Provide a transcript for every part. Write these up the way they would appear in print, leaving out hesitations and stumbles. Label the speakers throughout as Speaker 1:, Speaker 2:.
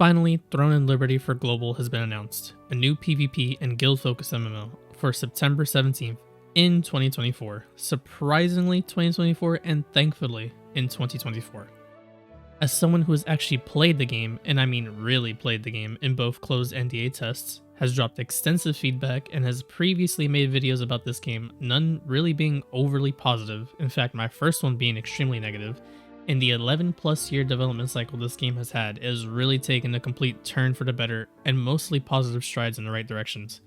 Speaker 1: Finally, Throne and Liberty for Global has been announced, a new PvP and guild-focused MMO for September 17th in 2024. Surprisingly 2024 and thankfully in 2024. As someone who has actually played the game, and I mean really played the game in both closed NDA tests, has dropped extensive feedback and has previously made videos about this game, none really being overly positive, in fact my first one being extremely negative. In the 11 plus year development cycle this game has had, it has really taken a complete turn for the better and mostly positive strides in the right directions.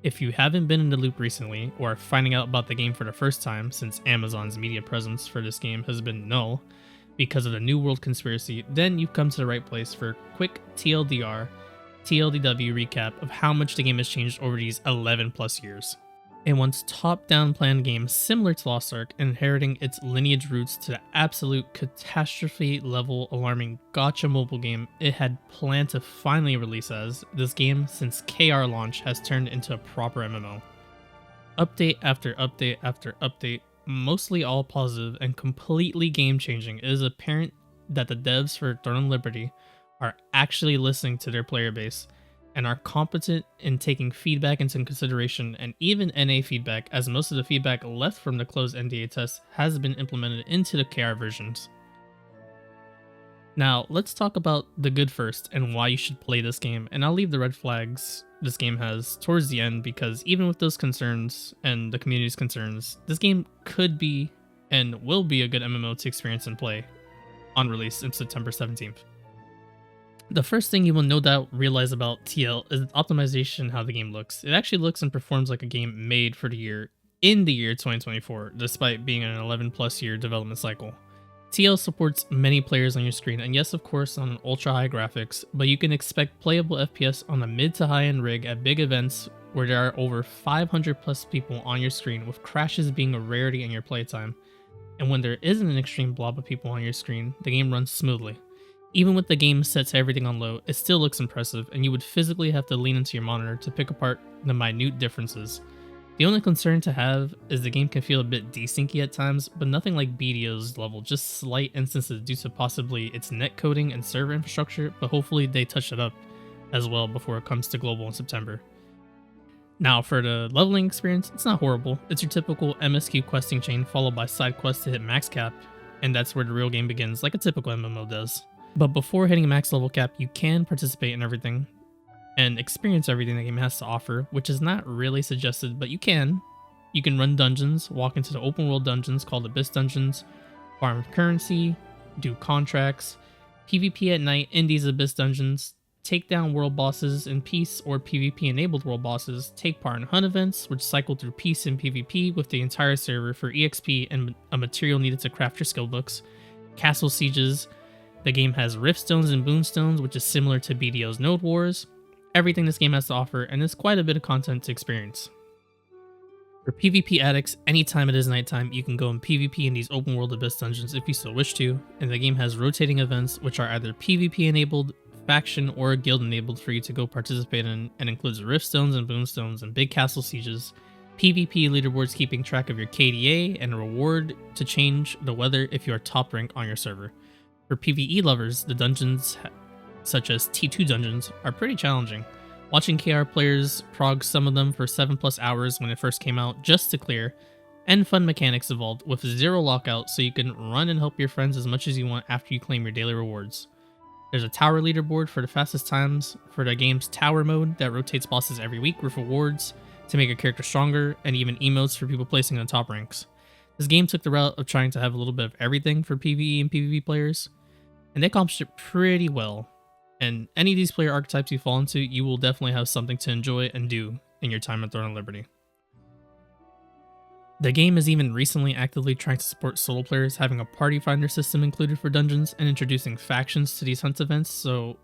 Speaker 1: If you haven't been in the loop recently, or are finding out about the game for the first time since Amazon's media presence for this game has been null because of the New World conspiracy, then you've come to the right place for a quick TLDR, TLDW recap of how much the game has changed over these 11 plus years. A once top-down planned game similar to Lost Ark, inheriting its lineage roots to the absolute catastrophe-level alarming gacha mobile game it had planned to finally release as, this game since KR launch has turned into a proper MMO. Update after update after update, mostly all positive and completely game-changing, it is apparent that the devs for Throne and Liberty are actually listening to their player base and are competent in taking feedback into consideration and even NA feedback, as most of the feedback left from the closed NDA test has been implemented into the KR versions. Now, let's talk about the good first and why you should play this game, and I'll leave the red flags this game has towards the end because even with those concerns and the community's concerns, this game could be and will be a good MMO to experience and play on release in September 17th. The first thing you will no doubt realize about TL is optimization, how the game looks. It actually looks and performs like a game made for the year, in the year 2024, despite being an 11 plus year development cycle. TL supports many players on your screen, and yes of course on ultra high graphics, but you can expect playable FPS on a mid to high end rig at big events where there are over 500 plus people on your screen, with crashes being a rarity in your playtime. And when there isn't an extreme blob of people on your screen, the game runs smoothly. Even with the game set to everything on low, it still looks impressive, and you would physically have to lean into your monitor to pick apart the minute differences. The only concern to have is the game can feel a bit desyncy at times, but nothing like BDO's level, just slight instances due to possibly its netcoding and server infrastructure, but hopefully they touch it up as well before it comes to global in September. Now for the leveling experience, it's not horrible. It's your typical MSQ questing chain followed by side quests to hit max cap, and that's where the real game begins, like a typical MMO does. But before hitting max level cap, you can participate in everything and experience everything the game has to offer, which is not really suggested, but you can. You can run dungeons, walk into the open world dungeons called Abyss Dungeons, farm currency, do contracts, PvP at night in these Abyss Dungeons, take down world bosses in peace or PvP enabled world bosses, take part in hunt events, which cycle through peace and PvP with the entire server for EXP and a material needed to craft your skill books, castle sieges. The game has rift stones and boon stones, which is similar to BDO's Node Wars. Everything this game has to offer, and there's quite a bit of content to experience. For PvP addicts, anytime it is nighttime, you can go in PvP in these open world Abyss dungeons if you so wish to, and the game has rotating events which are either PvP enabled, faction, or guild enabled for you to go participate in, and includes rift stones and boon stones and big castle sieges, PvP leaderboards keeping track of your KDA, and a reward to change the weather if you are top rank on your server. For PvE lovers, the dungeons, such as T2 dungeons, are pretty challenging. Watching KR players prog some of them for 7+ hours when it first came out just to clear, and fun mechanics evolved with zero lockout so you can run and help your friends as much as you want after you claim your daily rewards. There's a tower leaderboard for the fastest times for the game's tower mode that rotates bosses every week with rewards to make your character stronger, and even emotes for people placing in the top ranks. This game took the route of trying to have a little bit of everything for PvE and PvP players, and they accomplished it pretty well. And any of these player archetypes you fall into, you will definitely have something to enjoy and do in your time at Throne and Liberty. The game is even recently actively trying to support solo players, having a party finder system included for dungeons and introducing factions to these hunt events, so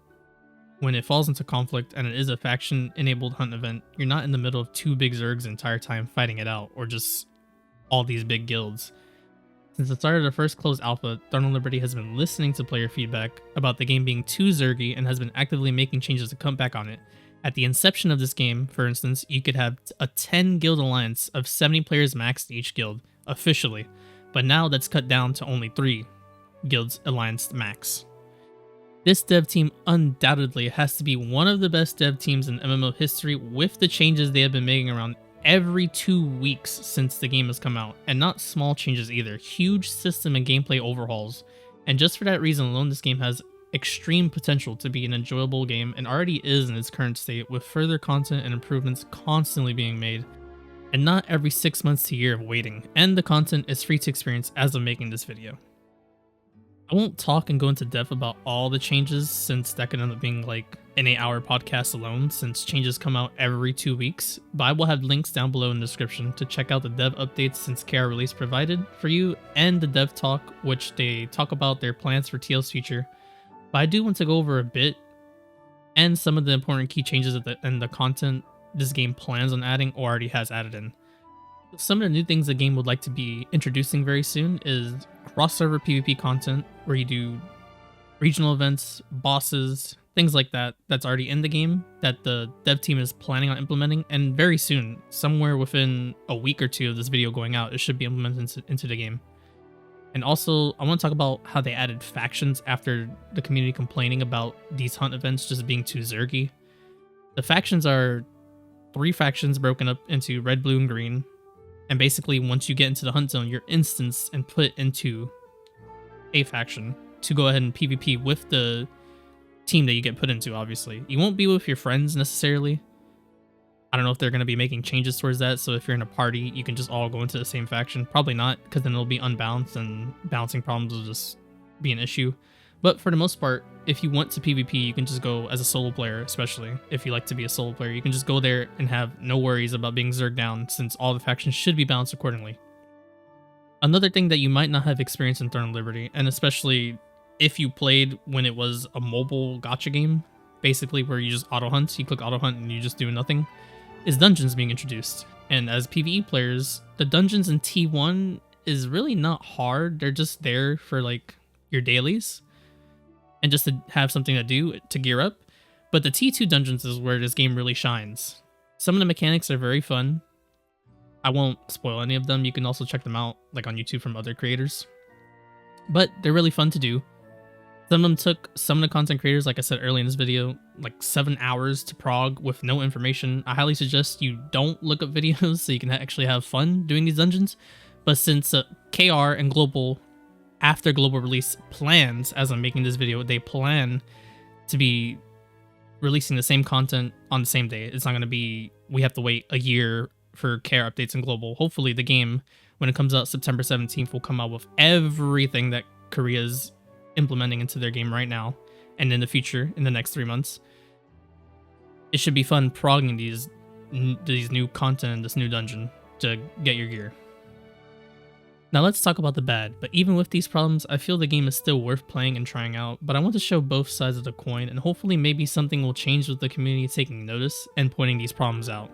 Speaker 1: when it falls into conflict and it is a faction enabled hunt event, you're not in the middle of two big zergs the entire time fighting it out, or just all these big guilds. Since the start of the first closed alpha, Throne and Liberty has been listening to player feedback about the game being too zergy and has been actively making changes to come back on it. At the inception of this game, for instance, you could have a 10 guild alliance of 70 players max in each guild, officially, but now that's cut down to only 3 guilds alliance max. This dev team undoubtedly has to be one of the best dev teams in MMO history with the changes they have been making around every 2 weeks since the game has come out, and not small changes either, huge system and gameplay overhauls. And just for that reason alone, this game has extreme potential to be an enjoyable game and already is in its current state, with further content and improvements constantly being made, and not every 6 months to a year of waiting, and the content is free to experience as of making this video. I won't talk and go into depth about all the changes, since that could end up being like an 8-hour podcast alone, since changes come out every 2 weeks, but I will have links down below in the description to check out the dev updates since KR release provided for you, and the dev talk, which they talk about their plans for TL's future. But I do want to go over a bit, and some of the important key changes and the content this game plans on adding or already has added in. Some of the new things the game would like to be introducing very soon is cross-server PvP content, where you do regional events, bosses, things like that, that's already in the game that the dev team is planning on implementing, and very soon, somewhere within a week or two of this video going out, it should be implemented into the game. And also, I want to talk about how they added factions after the community complaining about these hunt events just being too zergy. The factions are 3 factions broken up into red, blue, and green. And basically, once you get into the hunt zone, you're instanced and put into a faction to go ahead and PvP with the team that you get put into, obviously. You won't be with your friends necessarily. I don't know if they're going to be making changes towards that, so if you're in a party, you can just all go into the same faction. Probably not, because then it'll be unbalanced and balancing problems will just be an issue. But for the most part, if you want to PvP, you can just go as a solo player, especially if you like to be a solo player. You can just go there and have no worries about being zerged down, since all the factions should be balanced accordingly. Another thing that you might not have experienced in Throne of Liberty, and especially if you played when it was a mobile gacha game, basically where you just auto hunt, you click auto hunt and you just do nothing, is dungeons being introduced. And as PvE players, the dungeons in T1 is really not hard. They're just there for like your dailies and just to have something to do to gear up. But the T2 dungeons is where this game really shines. Some of the mechanics are very fun. I won't spoil any of them. You can also check them out like on YouTube from other creators. But they're really fun to do. Some of them took some of the content creators, like I said earlier in this video, like 7 hours to prog with no information. I highly suggest you don't look up videos so you can actually have fun doing these dungeons. But since KR and Global, after Global release plans, as I'm making this video, they plan to be releasing the same content on the same day. It's not going to be, we have to wait a year for KR updates in Global. Hopefully the game, when it comes out September 17th, will come out with everything that Korea's implementing into their game right now and in the future in the next 3 months. It should be fun progging these new content, this new dungeon to get your gear. Now let's talk about the bad, but even with these problems, I feel the game is still worth playing and trying out, but I want to show both sides of the coin, and hopefully maybe something will change with the community taking notice and pointing these problems out.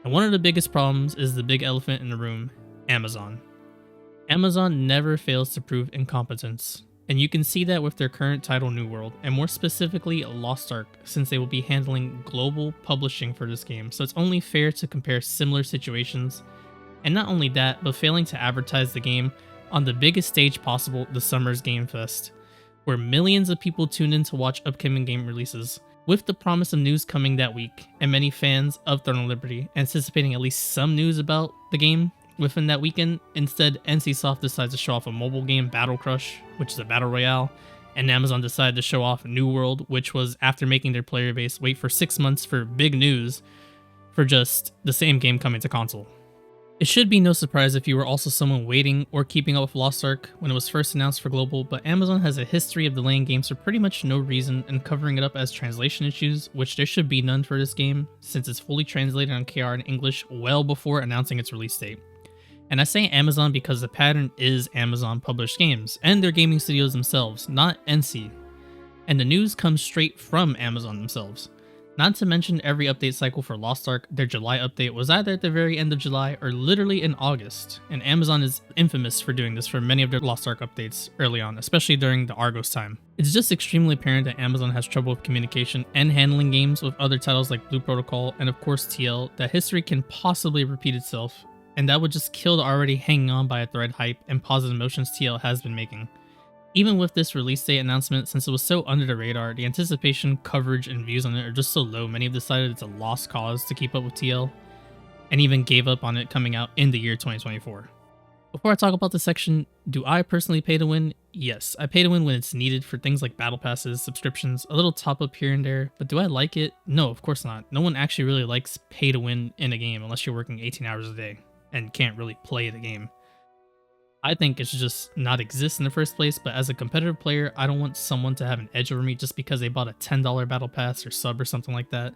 Speaker 1: And one of the biggest problems is the big elephant in the room, Amazon. Amazon never fails to prove incompetence. And you can see that with their current title New World, and more specifically Lost Ark, since they will be handling global publishing for this game, so it's only fair to compare similar situations. And not only that, but failing to advertise the game on the biggest stage possible, the Summer's Game Fest, where millions of people tune in to watch upcoming game releases, with the promise of news coming that week, and many fans of Throne of Liberty anticipating at least some news about the game within that weekend. Instead, NCSoft decides to show off a mobile game, Battle Crush, which is a battle royale, and Amazon decided to show off New World, which was after making their player base wait for 6 months for big news for just the same game coming to console. It should be no surprise if you were also someone waiting or keeping up with Lost Ark when it was first announced for global, but Amazon has a history of delaying games for pretty much no reason and covering it up as translation issues, which there should be none for this game since it's fully translated on KR in English well before announcing its release date. And I say Amazon because the pattern is Amazon published games and their gaming studios themselves, not NC. And the news comes straight from Amazon themselves. Not to mention every update cycle for Lost Ark, their July update was either at the very end of July or literally in August. And Amazon is infamous for doing this for many of their Lost Ark updates early on, especially during the Argos time. It's just extremely apparent that Amazon has trouble with communication and handling games with other titles like Blue Protocol and of course TL, that history can possibly repeat itself, and that would just kill the already hanging on by a thread hype and positive emotions TL has been making. Even with this release date announcement, since it was so under the radar, the anticipation, coverage, and views on it are just so low, many have decided it's a lost cause to keep up with TL, and even gave up on it coming out in the year 2024. Before I talk about this section, do I personally pay to win? Yes, I pay to win when it's needed for things like battle passes, subscriptions, a little top up here and there, but do I like it? No, of course not. No one actually really likes pay to win in a game unless you're working 18 hours a day and can't really play the game. I think it should just not exist in the first place, but as a competitive player, I don't want someone to have an edge over me just because they bought a $10 battle pass or sub or something like that.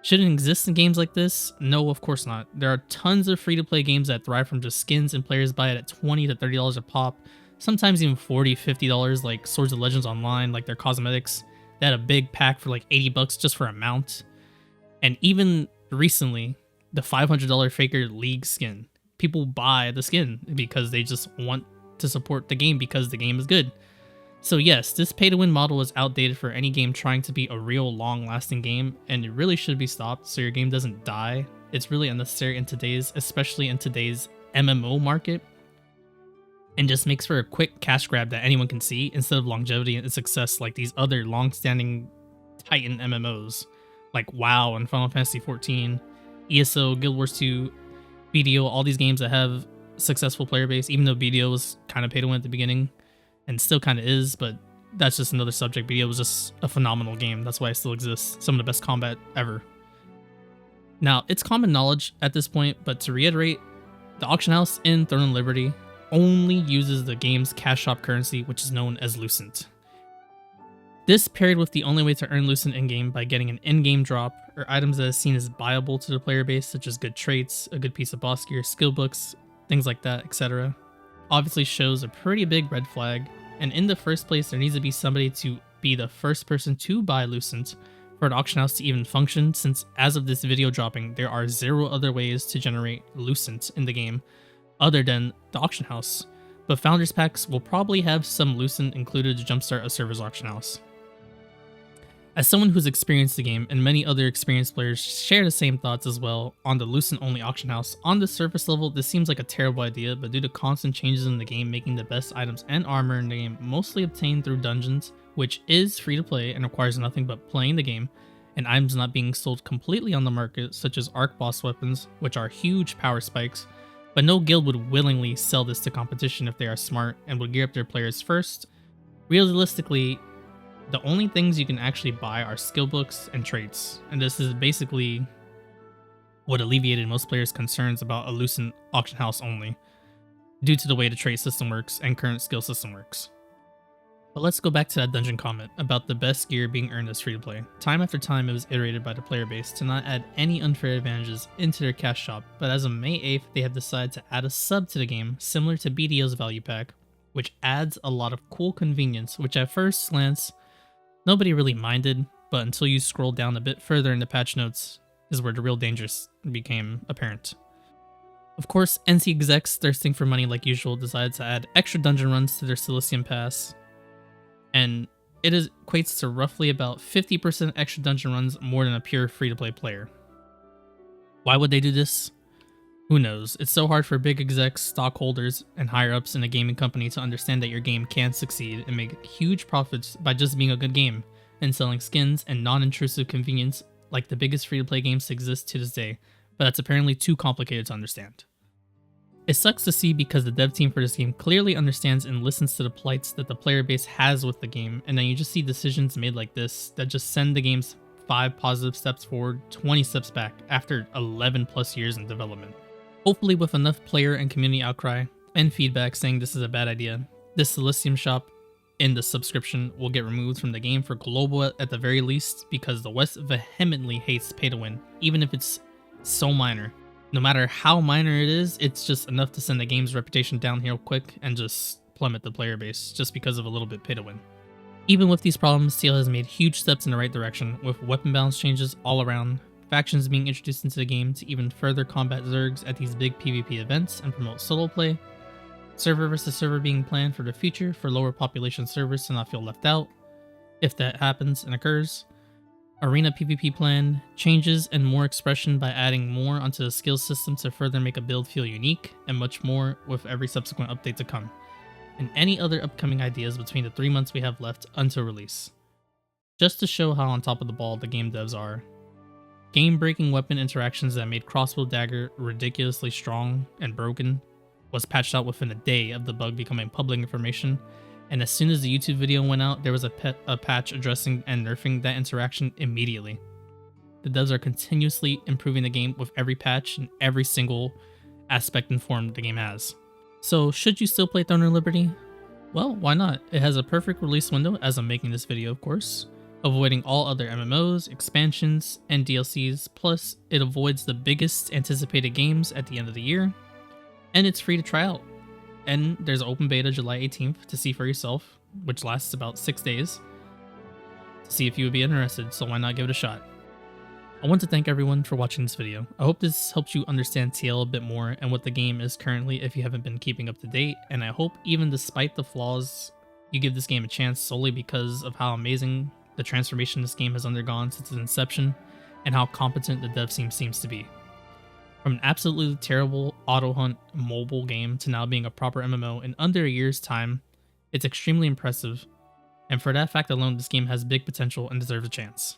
Speaker 1: Should it exist in games like this? No, of course not. There are tons of free-to-play games that thrive from just skins, and players buy it at $20 to $30 a pop, sometimes even $40, $50, like Swords of Legends Online, like their cosmetics. They had a big pack for like $80 just for a mount. And even recently, the $500 Faker League skin. People buy the skin because they just want to support the game because the game is good. So yes, this pay-to-win model is outdated for any game trying to be a real long-lasting game, and it really should be stopped so your game doesn't die. It's really unnecessary in today's, especially in today's MMO market, and just makes for a quick cash grab that anyone can see instead of longevity and success like these other long-standing Titan MMOs like WoW and Final Fantasy XIV, ESO, Guild Wars 2, BDO, all these games that have successful player base, even though BDO was kind of pay to win at the beginning and still kind of is, but that's just another subject. BDO was just a phenomenal game. That's why it still exists. Some of the best combat ever. Now, it's common knowledge at this point, but to reiterate, the auction house in Throne and Liberty only uses the game's cash shop currency, which is known as Lucent. This paired with the only way to earn Lucent in-game by getting an in-game drop or items that is seen as buyable to the player base, such as good traits, a good piece of boss gear, skill books, things like that, etc. Obviously shows a pretty big red flag, and in the first place there needs to be somebody to be the first person to buy Lucent for an auction house to even function, since as of this video dropping, there are 0 other ways to generate Lucent in the game other than the auction house, but Founders Packs will probably have some Lucent included to jumpstart a server's auction house. As someone who's experienced the game, and many other experienced players share the same thoughts as well on the Lucent only auction house, on the surface level this seems like a terrible idea, but due to constant changes in the game making the best items and armor in the game mostly obtained through dungeons, which is free to play and requires nothing but playing the game, and items not being sold completely on the market such as arc boss weapons, which are huge power spikes, but no guild would willingly sell this to competition if they are smart and would gear up their players first. Realistically, the only things you can actually buy are skill books and traits, and this is basically what alleviated most players' concerns about a Lucent auction house only, due to the way the trait system works and current skill system works. But let's go back to that dungeon comment about the best gear being earned as free-to-play. Time after time it was iterated by the player base to not add any unfair advantages into their cash shop, but as of May 8th they have decided to add a sub to the game similar to BDO's value pack, which adds a lot of cool convenience, which at first glance nobody really minded, but until you scroll down a bit further in the patch notes is where the real dangers became apparent. Of course, NC execs thirsting for money like usual decided to add extra dungeon runs to their Silicium Pass, and it equates to roughly about 50% extra dungeon runs more than a pure free-to-play player. Why would they do this? Who knows? It's so hard for big execs, stockholders, and higher-ups in a gaming company to understand that your game can succeed and make huge profits by just being a good game and selling skins and non-intrusive convenience like the biggest free-to-play games to exist to this day, but that's apparently too complicated to understand. It sucks to see because the dev team for this game clearly understands and listens to the plights that the player base has with the game, and then you just see decisions made like this that just send the game's 5 positive steps forward, 20 steps back after 11 plus years in development. Hopefully with enough player and community outcry and feedback saying this is a bad idea, this Silicium shop in the subscription will get removed from the game for global at the very least, because the West vehemently hates pay to win, even if it's so minor. No matter how minor it is, it's just enough to send the game's reputation downhill quick and just plummet the player base just because of a little bit pay to win. Even with these problems, TL has made huge steps in the right direction, with weapon balance changes all around, factions being introduced into the game to even further combat Zergs at these big PvP events and promote solo play, server versus server being planned for the future for lower population servers to not feel left out, if that happens and occurs, arena PvP plan, changes and more expression by adding more onto the skill system to further make a build feel unique, and much more with every subsequent update to come. and any other upcoming ideas between the 3 months we have left until release. Just to show how on top of the ball the game devs are, game-breaking weapon interactions that made Crossbow Dagger ridiculously strong and broken was patched out within a day of the bug becoming public information, and as soon as the YouTube video went out, there was a patch addressing and nerfing that interaction immediately. The devs are continuously improving the game with every patch and every single aspect and form the game has. So should you still play Throne of Liberty? Well, why not? It has a perfect release window as I'm making this video, of course, avoiding all other MMOs, expansions, and DLCs, plus it avoids the biggest anticipated games at the end of the year, and it's free to try out. And there's an open beta July 18th to see for yourself, which lasts about 6 days, to see if you would be interested, so why not give it a shot. I want to thank everyone for watching this video. I hope this helps you understand TL a bit more and what the game is currently if you haven't been keeping up to date, and I hope even despite the flaws, you give this game a chance solely because of how amazing the transformation this game has undergone since its inception and how competent the dev team seems to be. From an absolutely terrible auto hunt mobile game to now being a proper MMO in under a year's time, it's extremely impressive, and for that fact alone, this game has big potential and deserves a chance.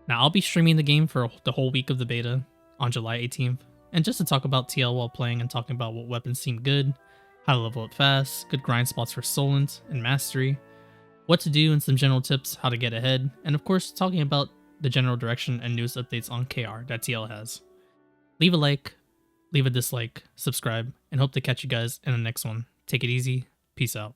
Speaker 1: Now, I'll be streaming the game for the whole week of the beta on July 18th, and just to talk about TL while playing and talking about what weapons seem good, how to level up fast, good grind spots for Solent and Mastery, what to do and some general tips how to get ahead, and of course talking about the general direction and newest updates on KR that TL has. Leave a like, leave a dislike, subscribe, and hope to catch you guys in the next one. Take it easy, peace out.